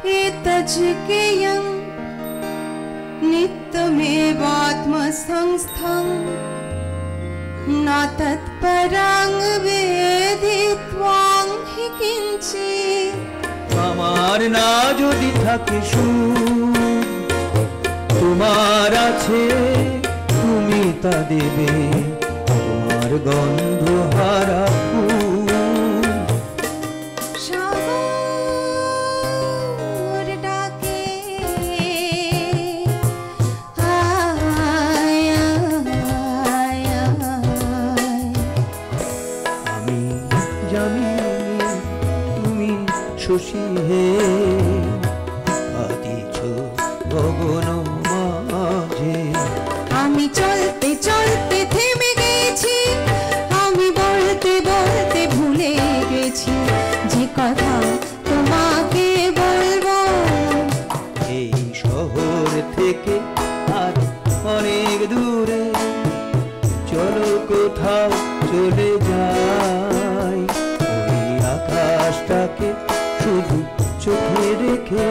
एतज्ज्ञेयं नित्यमेवात्मसंस्थं न तत्परां वेदित्वां हि किञ्चित्। আমার না যদি থাকে সুখ তোমার আছে তুমি তা দেবে তোমার গন্ধ হারা ফুল। সাগর ডাকে আয় আয় আয়। আমি জানি তুমি শশী হে আদিছ গগন মাঝে। আমি চলতে চলতে থেমে গেছি, আমি বলতে বলতে ভুলে গেছি যে কথা তোমাকে বলবো। এই শহর থেকে আর অনেক দূরে চলো কোথাও চলে যাই, ওই আকাশটাকে শুধু চোখে রেখে।